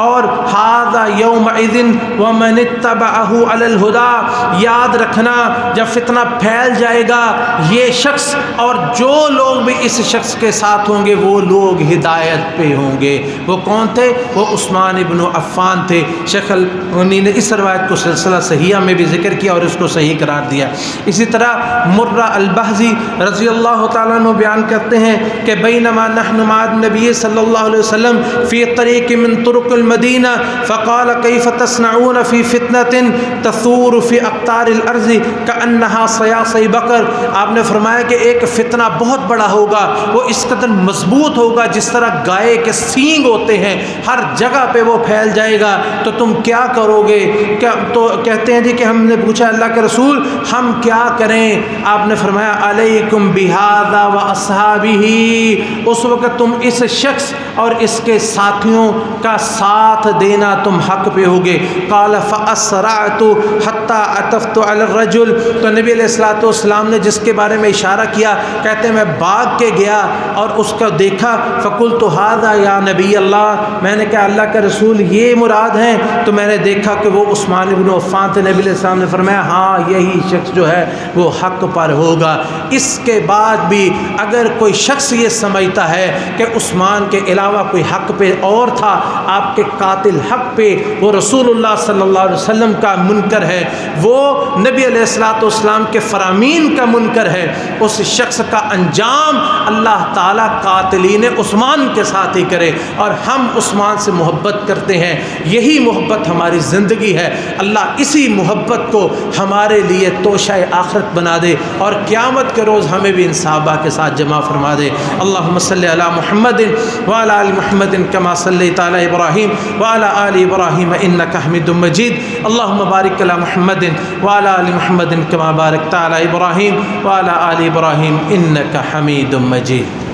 اور ھذا یومئذ ومن اتبعه علی الہدی، یاد رکھنا جب فتنہ پھیل جائے گا یہ شخص اور جو لوگ بھی اس شخص کے ساتھ ہوں گے وہ لوگ ہدایت پہ ہوں گے۔ وہ کون تھے؟ وہ عثمان ابن عفان تھے۔ شیخ البانی نے اس روایت کو سلسلہ صحیحہ میں بھی ذکر کیا اور اس کو صحیح قرار دیا۔ اسی طرح مرہ البحزی رضی اللہ تعالیٰ عنہ بیان کرتے ہیں کہ بینما نحن مع النبی صلی اللہ علیہ وسلم فی طریق من طرق المدینہ فقال کیف تصنعون فی فتنة تثور فی اقطار الارض کانہا صیاصی بقر، آپ نے فرمایا کہ ایک فتنہ بہت بڑا ہوگا، وہ اس قدر مضبوط ہوگا جس طرح گائے کے سینگ ہوتے ہیں، ہر جگہ پہ وہ پھیل جائے گا، تو تم کیا کرو گے؟ تو کہتے ہیں جی کہ ہم نے پوچھا اللہ کے رسول ہم کیا کریں؟ آپ نے فرمایا علیکم بہذا واصحابہ، اس وقت تم اس شخص اور اس کے ساتھیوں کا ساتھ دینا تم حق پہ ہوگے۔ قال فاسرعت حتى عطفت على الرجل، تو نبی علیہ الصلوۃ والسلام نے جس کے بارے میں اشارہ کیا، کہتے ہیں میں بھاگ کے گیا اور اس کو دیکھا، فقلت هذا یا نبی اللہ، میں نے کہا اللہ کا رسول یہ مراد ہیں؟ تو میں نے دیکھا کہ وہ عثمان بن عفان تھے۔ نبی علیہ السلام نے فرمایا ہاں یہی شخص جو ہے وہ حق پر ہوگا۔ اس کے بعد بھی اگر کوئی شخص یہ سمجھتا ہے کہ عثمان کے علاوہ کوئی حق پہ اور تھا، آپ کے قاتل حق پہ وہ رسول اللہ صلی اللہ علیہ وسلم کا منکر ہے، وہ نبی علیہ الصلوۃ والسلام کے فرامین کا منکر ہے، اس شخص کا انجام اللہ تعالیٰ قاتلین عثمان کے ساتھ ہی کرے۔ اور ہم عثمان سے محبت کرتے ہیں، یہی محبت ہماری زندگی ہے۔ اللہ اسی محبت کو ہمارے لیے توشہ آخرت بنا دے اور قیامت کے روز ہمیں بھی ان صحابہ کے ساتھ جمع فرما دے۔ اللہم صلی علی محمد وعلی آل محمد کما صلیت علی ابراہیم وعلی آل ابراہیم انک حمید مجید۔ اللہم بارک علی محمد وعلی آل محمد کما بارکت علی ابراہیم وعلی آل ابراہیم انک حمید مجید۔